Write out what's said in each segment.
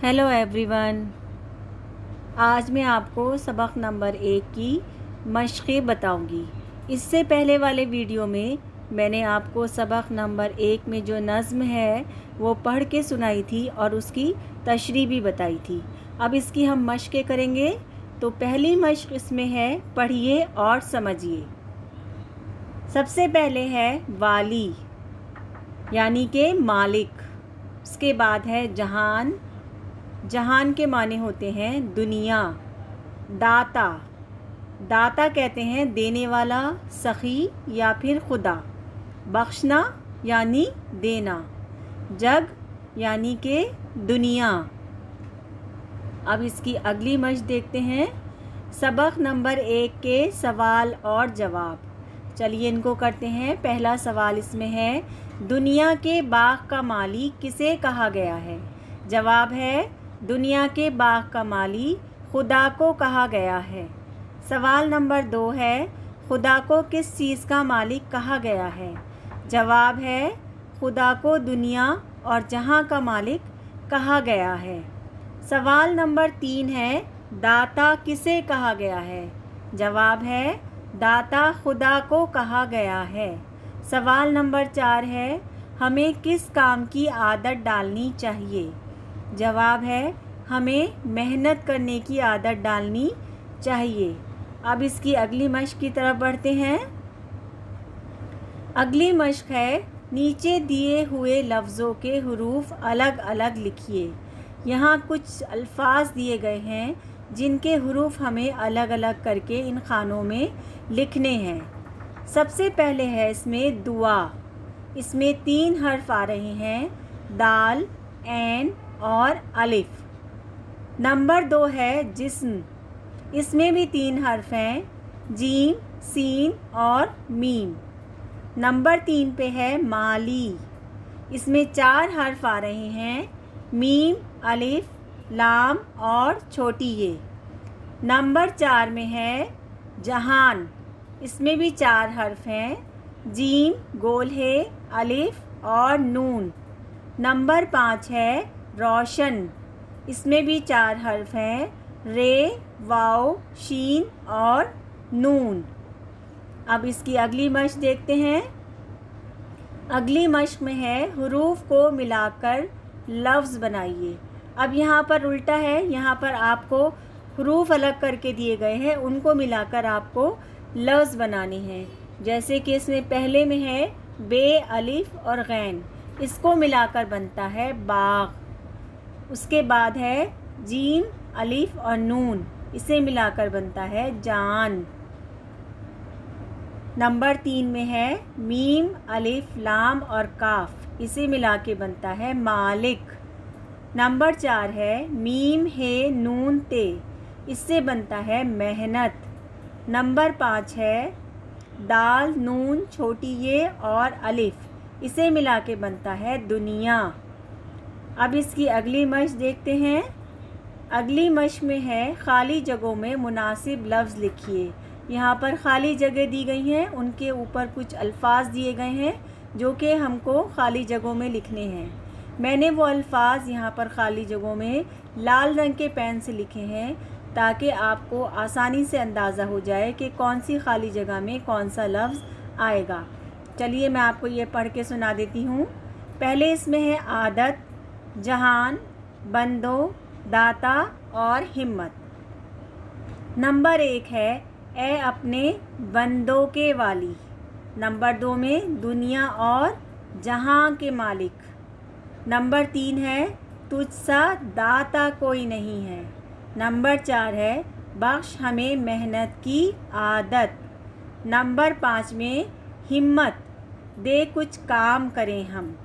Hello everyone. आज मैं आपको सबक नंबर 1 की मशक़ें बताऊंगी। इससे पहले वाले वीडियो में मैंने आपको सबक नंबर 1 में जो नज़्म है वो पढ़ के सुनाई थी और उसकी तशरीह भी बताई थी। अब इसकी हम मशक़ें करेंगे। तो पहली मशक़ इसमें है, पढ़िए और समझिए। सबसे पहले है वाली यानी कि मालिक। उसके बाद है जहान। जहान के माने होते हैं दुनिया। दाता, दाता कहते हैं देने वाला, सखी या फिर खुदा। बख्शना यानी देना। जग यानी कि दुनिया। अब इसकी अगली मशक़ देखते हैं। सबक नंबर 1 के सवाल और जवाब। चलिए इनको करते हैं। पहला सवाल इसमें है, दुनिया के बाग का मालिक किसे कहा गया है? जवाब है, दुनिया के बाग का मालिक खुदा को कहा गया है। सवाल नंबर 2 है, खुदा को किस चीज़ का मालिक कहा गया है? जवाब है, खुदा को दुनिया और जहां का मालिक कहा गया है। सवाल नंबर 3 है, दाता किसे कहा गया है? जवाब है, दाता खुदा को कहा गया है। सवाल नंबर 4 है, हमें किस काम की आदत डालनी चाहिए? जवाब है, हमें मेहनत करने की आदत डालनी चाहिए। अब इसकी अगली मशक़ की तरफ बढ़ते हैं। अगली मशक़ है, नीचे दिए हुए लफ्ज़ों के हुरूफ अलग अलग लिखिए। यहाँ कुछ अल्फाज दिए गए हैं जिनके हुरूफ हमें अलग अलग करके इन खानों में लिखने हैं। सबसे पहले है इसमें दुआ। इसमें 3 हर्फ आ रहे हैं, दाल, ऐन और अलिफ। नंबर 2 है जिस्म। इसमें भी 3 हर्फ हैं, जीम, सीन और मीम। नंबर 3 पे है माली। इसमें 4 हर्फ आ रहे हैं, मीम, अलिफ, लाम और छोटी ये। नंबर 4 में है जहान। इसमें भी 4 हर्फ हैं, जीम, गोल है, अलिफ और नून। नंबर 5 है रोशन। इसमें भी 4 हर्फ हैं, रे, वाओ, शीन और नून। अब इसकी अगली मशक़ देखते हैं। अगली मशक़ में है, हुरूफ को मिलाकर लफ्ज़ बनाइए। अब यहाँ पर उल्टा है, यहाँ पर आपको हुरूफ अलग करके दिए गए हैं, उनको मिलाकर आपको लफ्ज़ बनाने हैं। जैसे कि इसमें पहले में है बे, अलिफ और गैन। इसको मिलाकर बनता है बाग। उसके बाद है जीम, अलिफ और नून। इसे मिलाकर बनता है जान। नंबर 3 में है मीम, अलिफ, लाम और काफ। इसे मिला के बनता है मालिक। नंबर 4 है मीम, हे, नून, ते। इससे बनता है मेहनत। नंबर 5 है दाल, नून, छोटी ये और अलिफ। इसे मिला के बनता है दुनिया। अब इसकी अगली मशक़ देखते हैं। अगली मशक़ में है, खाली जगहों में मुनासिब लफ्ज़ लिखिए। यहाँ पर खाली जगह दी गई हैं, उनके ऊपर कुछ अल्फाज दिए गए हैं जो कि हमको खाली जगहों में लिखने हैं। मैंने वो अल्फाज यहाँ पर खाली जगहों में लाल रंग के पेन से लिखे हैं ताकि आपको आसानी से अंदाज़ा हो जाए कि कौन सी खाली जगह में कौन सा लफ्ज़ आएगा। चलिए मैं आपको ये पढ़ के सुना देती हूँ। पहले इसमें है आदत, जहान, बंदो, दाता और हिम्मत। नंबर 1 है ए अपने बंदों के वाली। नंबर 2 में दुनिया और जहां के मालिक। नंबर 3 है तुझसा दाता कोई नहीं है। नंबर 4 है बख्श हमें मेहनत की आदत। नंबर 5 में हिम्मत दे कुछ काम करें हम।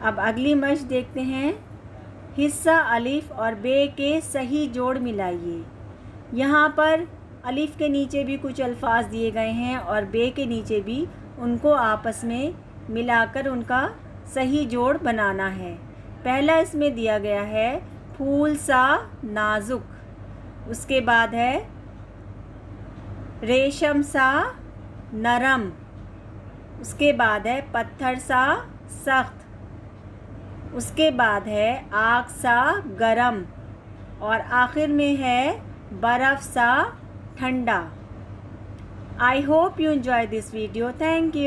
अब अगली मशक़ देखते हैं। हिस्सा अलिफ और बे के सही जोड़ मिलाइए। यहाँ पर अलिफ के नीचे भी कुछ अल्फाज दिए गए हैं और बे के नीचे भी, उनको आपस में मिलाकर उनका सही जोड़ बनाना है। पहला इसमें दिया गया है फूल सा नाजुक। उसके बाद है रेशम सा नरम। उसके बाद है पत्थर सा सख्त। اس کے بعد ہے آگ سا گرم اور آخر میں ہے برف سا ٹھنڈا. I hope you enjoy this video. Thank you.